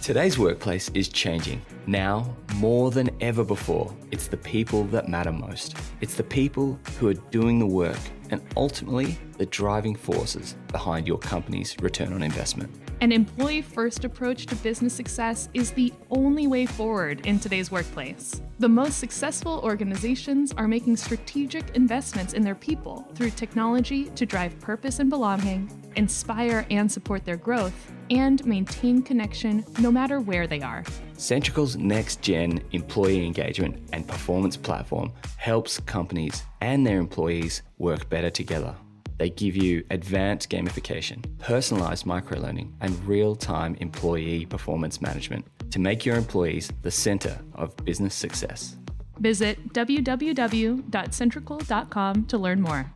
Today's workplace is changing. Now, more than ever before, it's the people that matter most. It's the people who are doing the work and ultimately the driving forces behind your company's return on investment. An employee-first approach to business success is the only way forward in today's workplace. The most successful organizations are making strategic investments in their people through technology to drive purpose and belonging, inspire and support their growth, and maintain connection no matter where they are. Centrical's next-gen employee engagement and performance platform helps companies and their employees work better together. They give you advanced gamification, personalized microlearning, and real-time employee performance management to make your employees the center of business success. Visit www.centrical.com to learn more.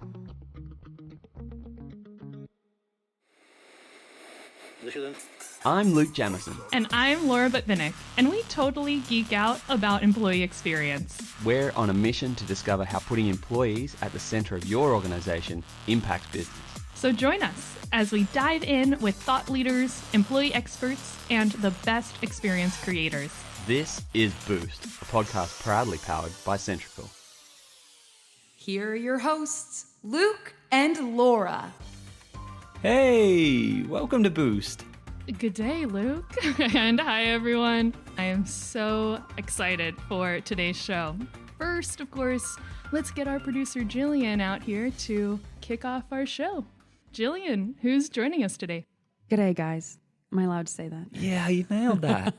I'm Luke Jamison. And I'm Laura Butvinnick, and we totally geek out about employee experience. We're on a mission to discover how putting employees at the center of your organization impacts business. So join us as we dive in with thought leaders, employee experts, and the best experience creators. This is Boost, a podcast proudly powered by Centrical. Here are your hosts, Luke and Laura. Hey, welcome to Boost. Good day, Luke. And hi, everyone. I am so excited for today's show. First, of course, let's get our producer Jillian out here to kick off our show. Jillian, who's joining us today? G'day, guys. Am I allowed to say that? Yeah, you nailed that.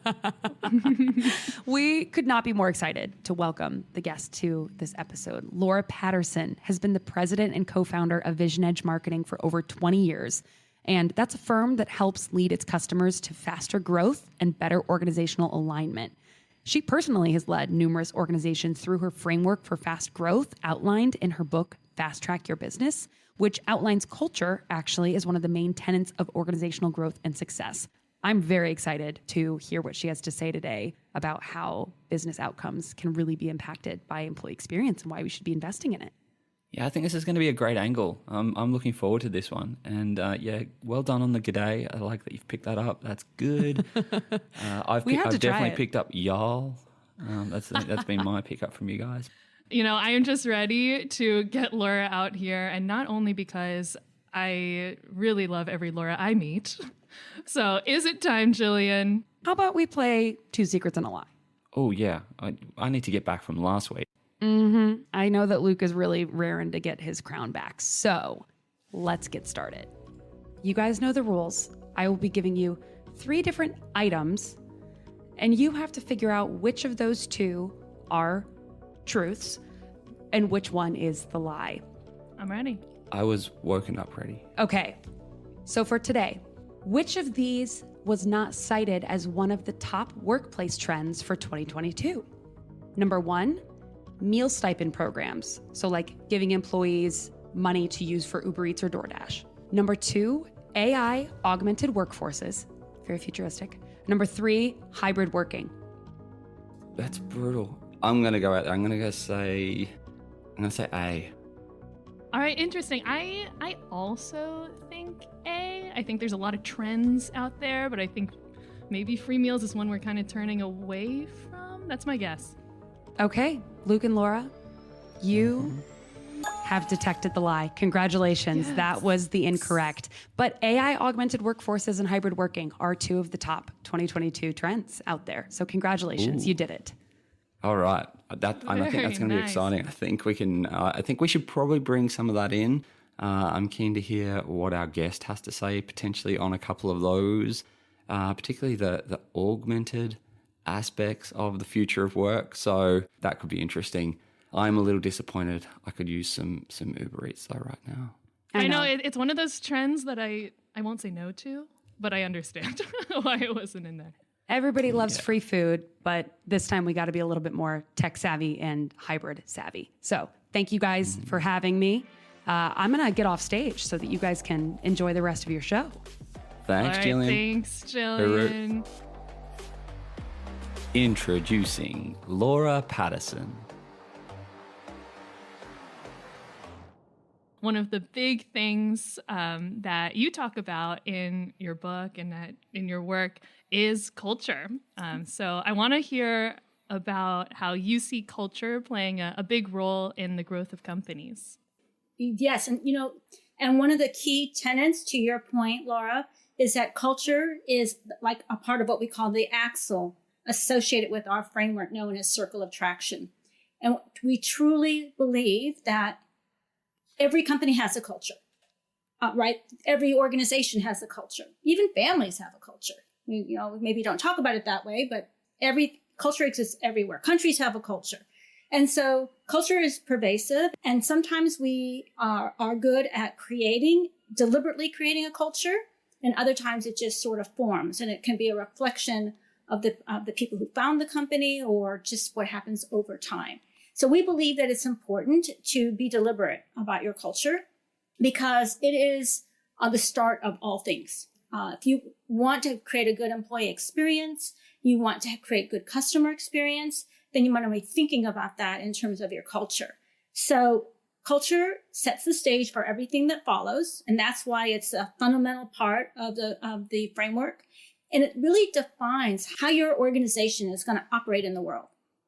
We could not be more excited to welcome the guest to this episode. Laura Patterson has been the president and co-founder of VisionEdge Marketing for over 20 years. And that's a firm that helps lead its customers to faster growth and better organizational alignment. She personally has led numerous organizations through her framework for fast growth outlined in her book, Fast Track Your Business, which outlines culture actually as one of the main tenets of organizational growth and success. I'm very excited to hear what she has to say today about how business outcomes can really be impacted by employee experience and why we should be investing in it. Yeah, I think this is going to be a great angle. I'm looking forward to this one. And yeah, well done on the g'day. I like that you've picked that up. That's good. I've definitely picked up y'all. That's been my pickup from you guys. You know, I am just ready to get Laura out here, and not only because I really love every Laura I meet. So is it time, Jillian? How about we play Two Secrets and a Lie? Oh, yeah. I need to get back from last week. I know that Luke is really raring to get his crown back, so let's get started. You guys know the rules. I will be giving you 3 different items, and you have to figure out which of those 2 are truths and which one is the lie. I'm ready. I was woken up ready. Okay, so for today, which of these was not cited as one of the top workplace trends for 2022? Number 1, meal stipend programs. So like giving employees money to use for Uber Eats or DoorDash. Number 2, AI augmented workforces. Very futuristic. Number 3, hybrid working. That's brutal. I'm going to go out there. I'm going to say A. All right, interesting. I also think A. I think there's a lot of trends out there, but I think maybe free meals is one we're kind of turning away from. That's my guess. Okay, Luke and Laura, you have detected the lie. Congratulations. Yes. That was the incorrect. But AI augmented workforces and hybrid working are 2 of the top 2022 trends out there. So congratulations, you did it. All right. I think that's going to be exciting. I think we can. I think we should probably bring some of that in. I'm keen to hear what our guest has to say potentially on a couple of those, particularly the augmented aspects of the future of work. So that could be interesting. I'm a little disappointed. I could use some Uber Eats though right now. I know it's one of those trends that I won't say no to, but I understand why it wasn't in there. Everybody loves free food, but this time we got to be a little bit more tech savvy and hybrid savvy. So thank you guys for having me. I'm going to get off stage so that you guys can enjoy the rest of your show. Thanks, Jillian. Thanks, Jillian. Introducing Laura Patterson. One of the big things that you talk about in your book and that in your work is culture. So I want to hear about how you see culture playing a big role in the growth of companies. Yes. And one of the key tenets to your point, Laura, is that culture is like a part of what we call the axle associated with our framework known as circle of traction. And we truly believe that every company has a culture, right? Every organization has a culture. Even families have a culture. Maybe don't talk about it that way, but every culture exists everywhere. Countries have a culture. And so culture is pervasive. And sometimes we are good at deliberately creating a culture. And other times it just sort of forms, and it can be a reflection of the people who found the company or just what happens over time. So we believe that it's important to be deliberate about your culture because it is the start of all things. If you want to create a good employee experience, you want to create good customer experience, then you want to be thinking about that in terms of your culture. So culture sets the stage for everything that follows, and that's why it's a fundamental part of the framework. And it really defines how your organization is going to operate in the world.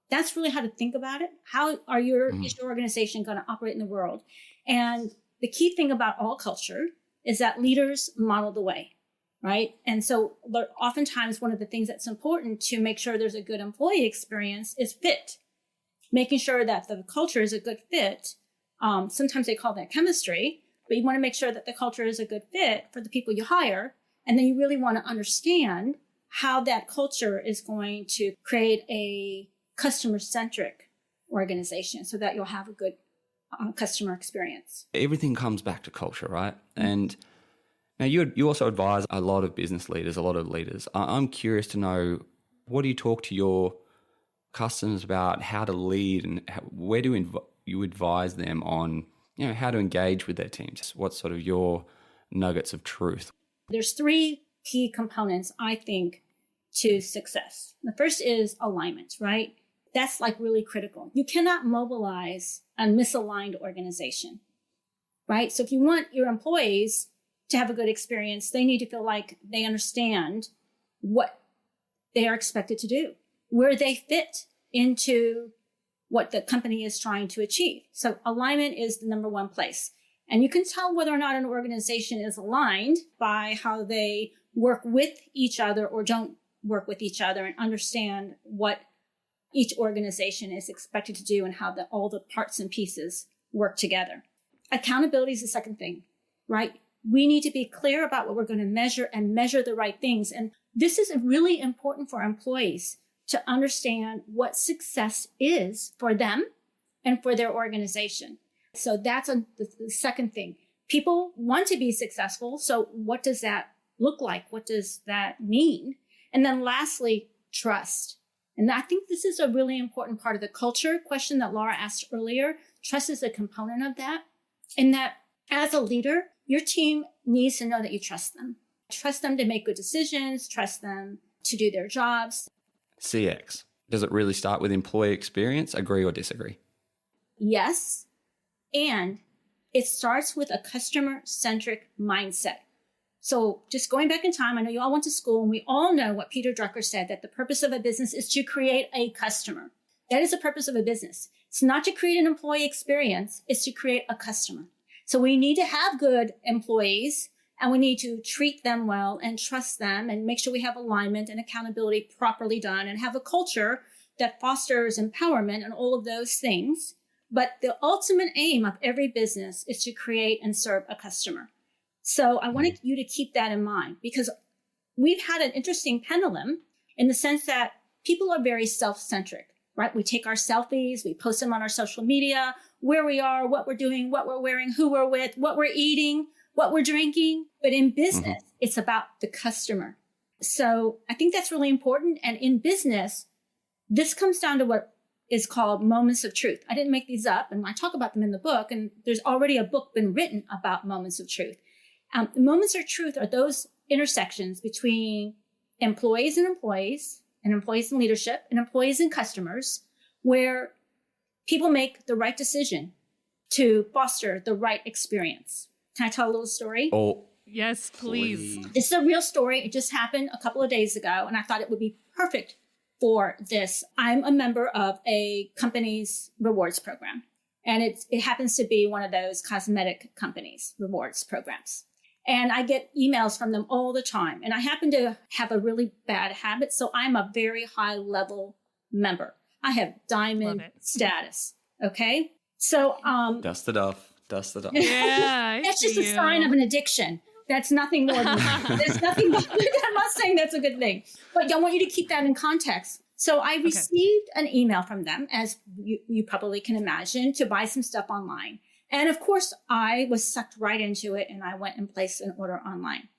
That's really how to think about it. How is your organization going to operate in the world? And the key thing about all culture is that leaders model the way, right? And so oftentimes one of the things that's important to make sure there's a good employee experience is fit, making sure that the culture is a good fit. Sometimes they call that chemistry, but you want to make sure that the culture is a good fit for the people you hire. And then you really want to understand how that culture is going to create a customer-centric organization so that you'll have a good customer experience. Everything comes back to culture, right? And now you also advise a lot of business leaders, a lot of leaders. I'm curious to know, what do you talk to your customers about how to lead, and where do you advise them on, how to engage with their teams? What's sort of your nuggets of truth? There's 3 key components, I think, to success. The first is alignment, right? That's like really critical. You cannot mobilize a misaligned organization, right? So if you want your employees to have a good experience, they need to feel like they understand what they are expected to do, where they fit into what the company is trying to achieve. So alignment is the number one place. And you can tell whether or not an organization is aligned by how they work with each other or don't work with each other, and understand what each organization is expected to do and how all the parts and pieces work together. Accountability is the second thing, right? We need to be clear about what we're going to measure and measure the right things. And this is really important for employees to understand what success is for them and for their organization. So that's the second thing. People want to be successful. So what does that look like? What does that mean? And then lastly, trust. And I think this is a really important part of the culture question that Laura asked earlier. Trust is a component of that. And that as a leader, your team needs to know that you trust them. Trust them to make good decisions, trust them to do their jobs. CX, does it really start with employee experience? Agree or disagree? Yes. And it starts with a customer-centric mindset. So just going back in time, I know you all went to school and we all know what Peter Drucker said, that the purpose of a business is to create a customer. That is the purpose of a business. It's not to create an employee experience, it's to create a customer. So we need to have good employees and we need to treat them well and trust them and make sure we have alignment and accountability properly done and have a culture that fosters empowerment and all of those things. But the ultimate aim of every business is to create and serve a customer. So I wanted you to keep that in mind, because we've had an interesting pendulum in the sense that people are very self-centric, right? We take our selfies, we post them on our social media, where we are, what we're doing, what we're wearing, who we're with, what we're eating, what we're drinking. But in business, it's about the customer. So I think that's really important. And in business, this comes down to what is called moments of truth. I didn't make these up, and I talk about them in the book, and there's already a book been written about moments of truth. Moments of truth are those intersections between employees and employees in leadership, and employees and customers, where people make the right decision to foster the right experience. Can I tell a little story? Oh, Yes, please. This is a real story. It just happened a couple of days ago, and I thought it would be perfect for this. I'm a member of a company's rewards program, and it happens to be one of those cosmetic companies' rewards programs. And I get emails from them all the time. And I happen to have a really bad habit, so I'm a very high level member. I have diamond status. Okay. So dust it off. Yeah. That's just a sign of an addiction. That's nothing more than that. There's nothing more. I'm not saying that's a good thing, but I want you to keep that in context. So I received an email from them, as you probably can imagine, to buy some stuff online. And of course, I was sucked right into it, and I went and placed an order online.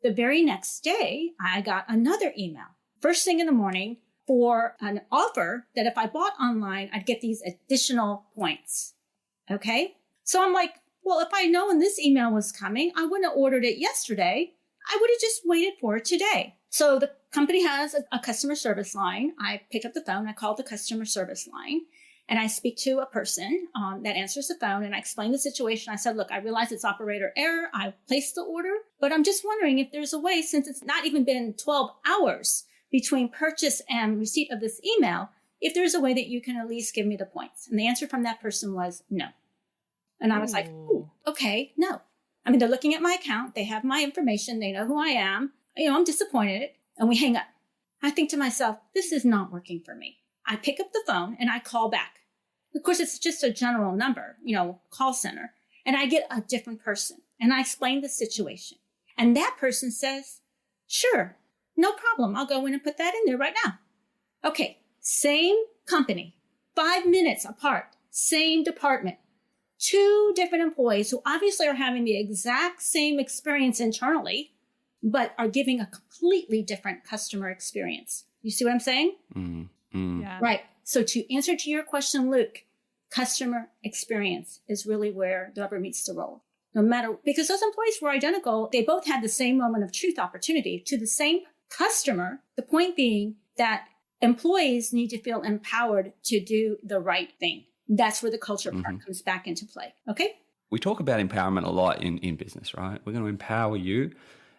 The very next day, I got another email, first thing in the morning, for an offer that if I bought online, I'd get these additional points. Okay. So I'm like, well, if I'd known this email was coming, I wouldn't have ordered it yesterday. I would have just waited for it today. So the company has a customer service line. I pick up the phone. I call the customer service line, and I speak to a person that answers the phone, and I explain the situation. I said, look, I realize it's operator error. I placed the order, but I'm just wondering if there's a way, since it's not even been 12 hours between purchase and receipt of this email, if there's a way that you can at least give me the points. And the answer from that person was no. And I was like, ooh, okay, no. I mean, they're looking at my account. They have my information. They know who I am. I'm disappointed. And we hang up. I think to myself, this is not working for me. I pick up the phone and I call back. Of course, it's just a general number, call center. And I get a different person. And I explain the situation. And that person says, sure, no problem. I'll go in and put that in there right now. Okay, same company, 5 minutes apart, same department. 2 different employees who obviously are having the exact same experience internally, but are giving a completely different customer experience. You see what I'm saying? Yeah. Right. So to answer to your question, Luke, customer experience is really where the rubber meets the road. No matter, because those employees were identical, they both had the same moment of truth opportunity to the same customer. The point being that employees need to feel empowered to do the right thing. That's where the culture part comes back into play. Okay. We talk about empowerment a lot in business, right? We're going to empower you.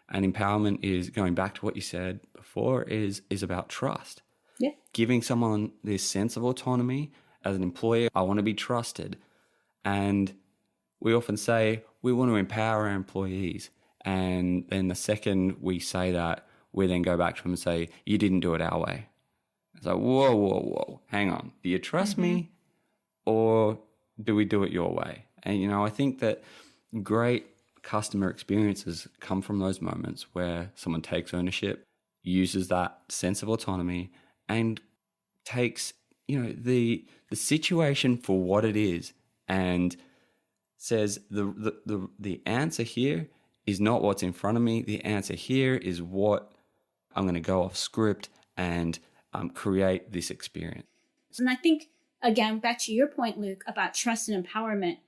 And empowerment is, going back to what you said before, is about trust. Yeah. Giving someone this sense of autonomy. As an employee, I want to be trusted. And we often say we want to empower our employees. And then the second we say that, we then go back to them and say, you didn't do it our way. It's like, whoa, hang on. Do you trust me? Or do we do it your way? And, I think that great customer experiences come from those moments where someone takes ownership, uses that sense of autonomy, and takes, the situation for what it is, and says the answer here is not what's in front of me. The answer here is what I'm going to go off script and create this experience. And I think, again, back to your point, Luke, about trust and empowerment,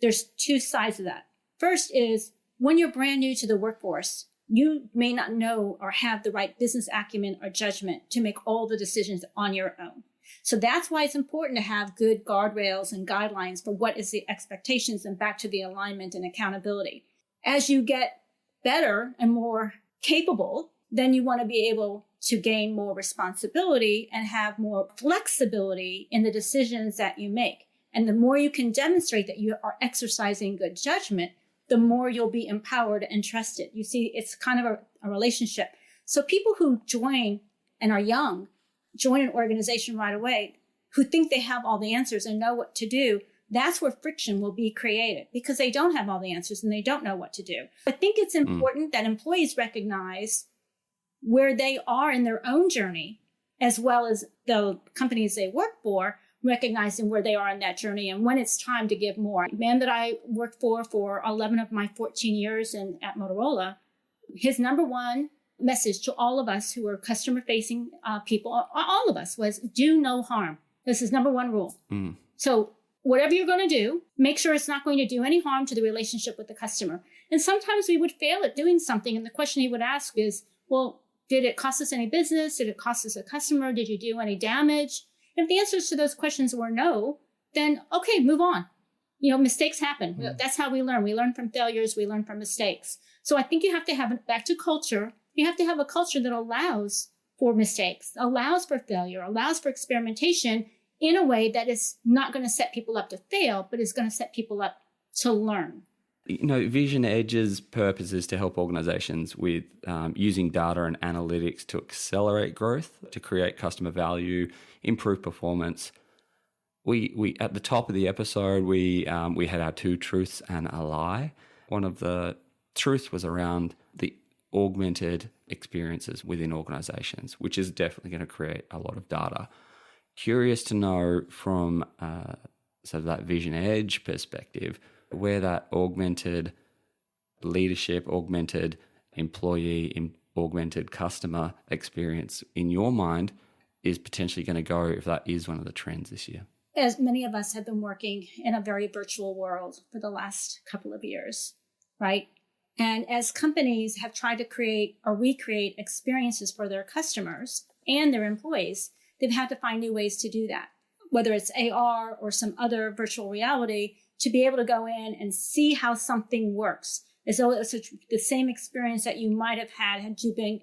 there's 2 sides of that. First is when you're brand new to the workforce, you may not know or have the right business acumen or judgment to make all the decisions on your own. So that's why it's important to have good guardrails and guidelines for what is the expectations, and back to the alignment and accountability. As you get better and more capable, then you want to be able to gain more responsibility and have more flexibility in the decisions that you make. And the more you can demonstrate that you are exercising good judgment, the more you'll be empowered and trusted. You see, it's kind of a relationship. So people who join and are young, join an organization right away, who think they have all the answers and know what to do, that's where friction will be created, because they don't have all the answers and they don't know what to do. I think it's important that employees recognize where they are in their own journey, as well as the companies they work for, recognizing where they are in that journey and when it's time to give more. The man that I worked for 11 of my 14 years at Motorola, his number one message to all of us who are customer-facing people, all of us, was do no harm. This is number one rule. So whatever you're going to do, make sure it's not going to do any harm to the relationship with the customer. And sometimes we would fail at doing something, and the question he would ask is, well, did it cost us any business? Did it cost us a customer? Did you do any damage? If the answers to those questions were no, then okay, move on. mistakes happen. That's how we learn. We learn from failures. We learn from mistakes. So I think you have to have, back to culture, you have to have a culture that allows for mistakes, allows for failure, allows for experimentation in a way that is not going to set people up to fail, but is going to set people up to learn. VisionEdge's purpose is to help organizations with using data and analytics to accelerate growth, to create customer value, improve performance. We at the top of the episode, we had our 2 truths and a lie. One of the truths was around the augmented experiences within organizations, which is definitely going to create a lot of data. Curious to know from sort of that VisionEdge perspective, where that augmented leadership, augmented employee, augmented customer experience in your mind is potentially going to go, if that is one of the trends this year. As many of us have been working in a very virtual world for the last couple of years, right? And as companies have tried to create or recreate experiences for their customers and their employees, they've had to find new ways to do that, whether it's AR or some other virtual reality, to be able to go in and see how something works, as though it's the same experience that you might have had you been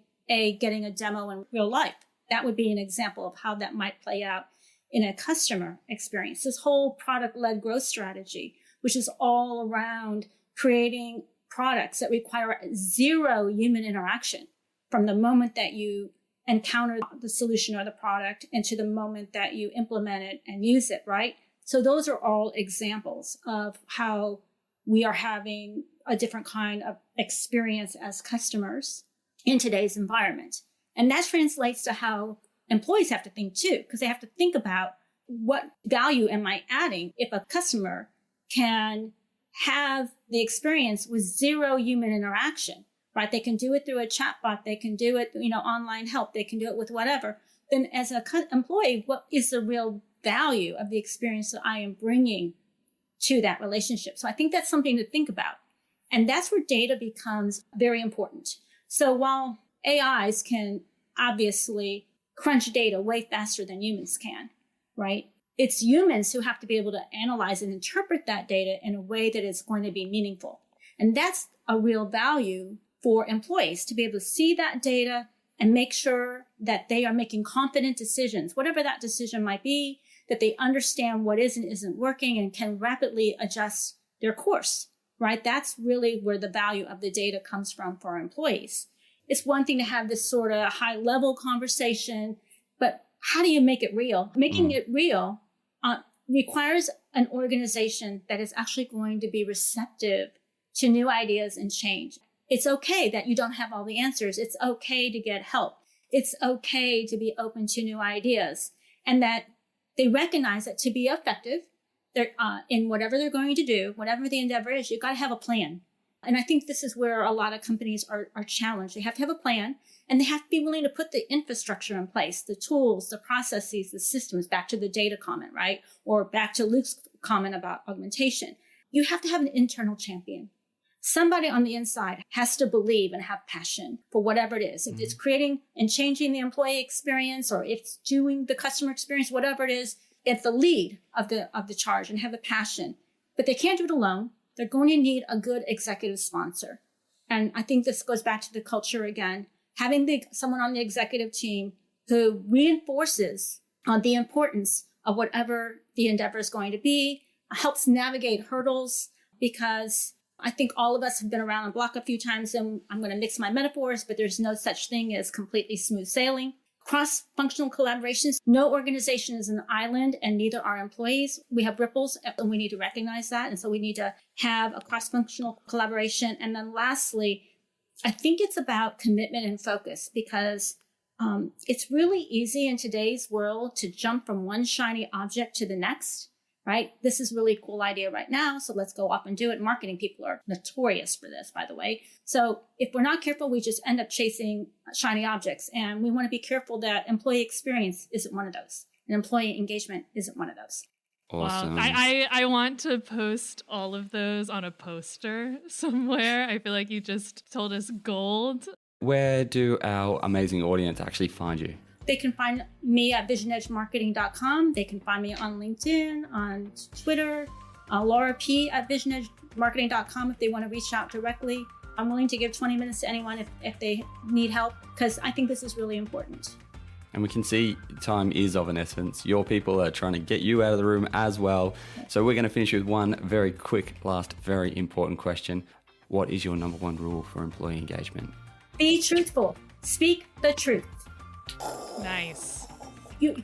getting a demo in real life. That would be an example of how that might play out in a customer experience. This whole product-led growth strategy, which is all around creating products that require 0 human interaction from the moment that you encounter the solution or the product and to the moment that you implement it and use it, right? So those are all examples of how we are having a different kind of experience as customers in today's environment. And that translates to how employees have to think too, because they have to think about what value am I adding if a customer can have the experience with 0 human interaction, right? They can do it through a chatbot. They can do it, online help. They can do it with whatever. Then as an employee, what is the real value of the experience that I am bringing to that relationship? So I think that's something to think about. And that's where data becomes very important. So while AIs can obviously crunch data way faster than humans can, right? It's humans who have to be able to analyze and interpret that data in a way that is going to be meaningful. And that's a real value for employees, to be able to see that data and make sure that they are making confident decisions, whatever that decision might be, that they understand what is and isn't working and can rapidly adjust their course, right? That's really where the value of the data comes from for our employees. It's one thing to have this sort of high level conversation, but how do you make it real? Making it real requires an organization that is actually going to be receptive to new ideas and change. It's okay that you don't have all the answers. It's okay to get help. It's okay to be open to new ideas, and that they recognize that to be effective in whatever they're going to do, whatever the endeavor is, you've got to have a plan. And I think this is where a lot of companies are challenged. They have to have a plan, and they have to be willing to put the infrastructure in place, the tools, the processes, the systems, back to the data comment, right? Or back to Luke's comment about augmentation. You have to have an internal champion. Somebody on the inside has to believe and have passion for whatever it is. If it's creating and changing the employee experience, or if it's doing the customer experience, whatever it is, it's the lead of the charge and have the passion. But they can't do it alone. They're going to need a good executive sponsor. And I think this goes back to the culture again. Having someone on the executive team who reinforces the importance of whatever the endeavor is going to be, helps navigate hurdles, because I think all of us have been around the block a few times, and I'm going to mix my metaphors, but there's no such thing as completely smooth sailing. Cross-functional collaborations. No organization is an island, and neither are employees. We have ripples, and we need to recognize that. And so we need to have a cross-functional collaboration. And then lastly, I think it's about commitment and focus, because it's really easy in today's world to jump from one shiny object to the next, right? This is really a cool idea right now, so let's go off and do it. Marketing people are notorious for this, by the way. So if we're not careful, we just end up chasing shiny objects. And we want to be careful that employee experience isn't one of those, and employee engagement isn't one of those. Awesome. Wow. I want to post all of those on a poster somewhere. I feel like you just told us gold. Where do our amazing audience actually find you? They can find me at visionedgemarketing.com. They can find me on LinkedIn, on Twitter, Laura P at VisionEdgeMarketing.com if they want to reach out directly. I'm willing to give 20 minutes to anyone if they need help, because I think this is really important. And we can see time is of an essence. Your people are trying to get you out of the room as well. So we're going to finish with one very quick, last, very important question. What is your number one rule for employee engagement? Be truthful. Speak the truth. Nice.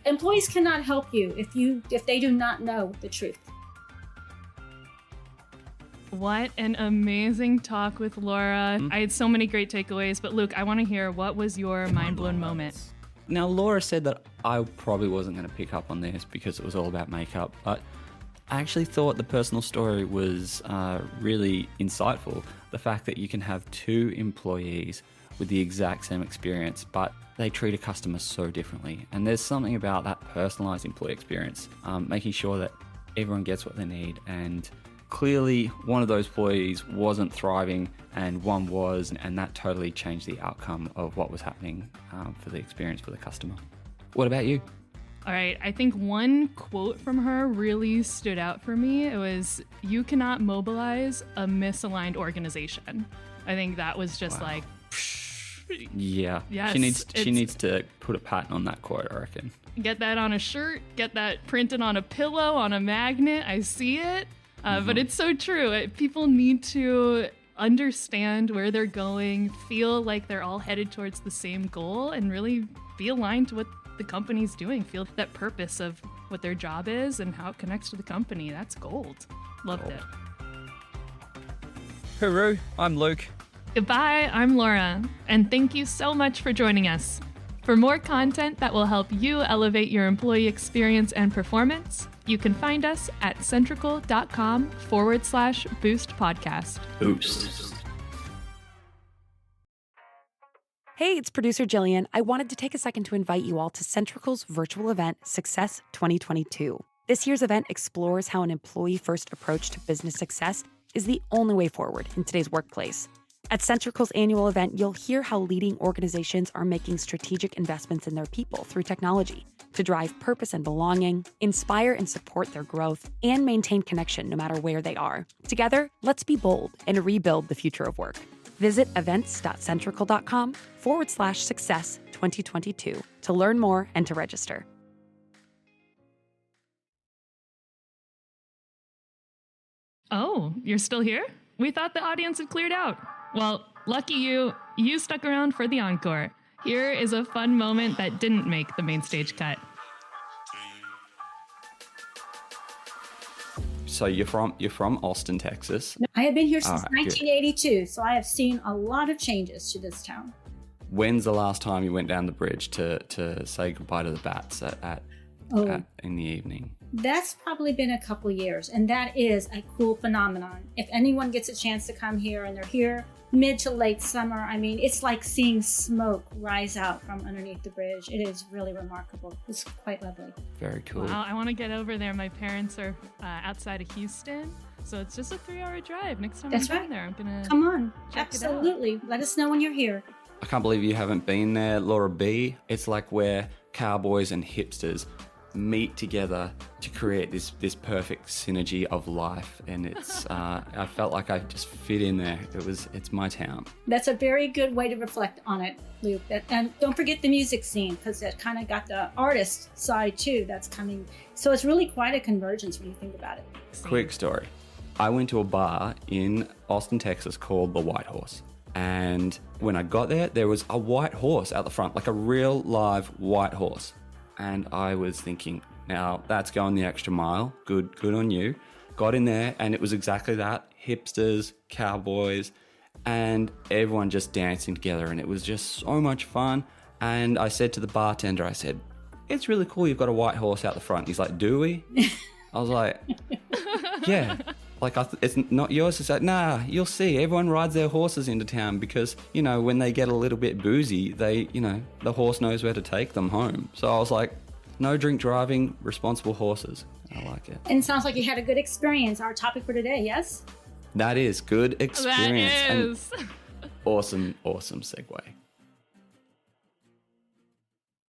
Employees cannot help you if they do not know the truth. What an amazing talk with Laura. I had so many great takeaways, but Luke, I want to hear, what was your mind-blown moment? Now, Laura said that I probably wasn't going to pick up on this because it was all about makeup, but I actually thought the personal story was really insightful. The fact that you can have two employees with the exact same experience, but they treat a customer so differently. And there's something about that personalized employee experience, making sure that everyone gets what they need. And clearly one of those employees wasn't thriving and one was, and that totally changed the outcome of what was happening for the experience for the customer. What about you? All right, I think one quote from her really stood out for me. It was, "You cannot mobilize a misaligned organization." I think that was just like, yeah. Yes, she needs to put a patent on that quote, I reckon. Get that on a shirt, get that printed on a pillow, on a magnet. I see it. But it's so true. People need to understand where they're going, feel like they're all headed towards the same goal, and really be aligned to what the company's doing. Feel that purpose of what their job is and how it connects to the company. That's gold. Loved it. Hooroo, I'm Luke. Goodbye, I'm Laura, and thank you so much for joining us. For more content that will help you elevate your employee experience and performance, you can find us at centrical.com/boost podcast. Boost. Hey, it's producer Jillian. I wanted to take a second to invite you all to Centrical's virtual event, Success 2022. This year's event explores how an employee-first approach to business success is the only way forward in today's workplace. At Centrical's annual event, you'll hear how leading organizations are making strategic investments in their people through technology to drive purpose and belonging, inspire and support their growth, and maintain connection no matter where they are. Together, let's be bold and rebuild the future of work. Visit events.centrical.com/success 2022 to learn more and to register. Oh, you're still here? We thought the audience had cleared out. Well, lucky you stuck around for the encore. Here is a fun moment that didn't make the main stage cut. So you're from Austin, Texas. I have been here since Good. 1982, so I have seen a lot of changes to this town. When's the last time you went down the bridge to say goodbye to the bats in the evening? That's probably been a couple of years, and that is a cool phenomenon. If anyone gets a chance to come here and they're here mid to late summer, I mean, it's like seeing smoke rise out from underneath the bridge. It is really remarkable. It's quite lovely. Very cool. Wow, I want to get over there. My parents are outside of Houston, so it's just a 3-hour drive. Next time I'm down there, I'm going to come on. check it out. Absolutely. Let us know when you're here. I can't believe you haven't been there, Laura B. It's like where cowboys and hipsters meet together to create this perfect synergy of life, and it's I felt like I just fit in there. It's my town. That's a very good way to reflect on it, Luke. And don't forget the music scene, because it kind of got the artist side too that's coming. So it's really quite a convergence when you think about it. Quick story. I went to a bar in Austin, Texas called the White Horse. And when I got there was a white horse out the front, like a real live white horse. And I was thinking, now that's going the extra mile. Good on you. Got in there and it was exactly that. Hipsters, cowboys, and everyone just dancing together. And it was just so much fun. And I said to the bartender, I said, "It's really cool you've got a white horse out the front." He's like, "Do we?" I was like, "Yeah." Like, it's not yours. It's like, nah, you'll see. Everyone rides their horses into town because, when they get a little bit boozy, the horse knows where to take them home. So I was like, no drink driving, responsible horses. I like it. And it sounds like you had a good experience. Our topic for today, yes? That is good experience. That is. Awesome segue.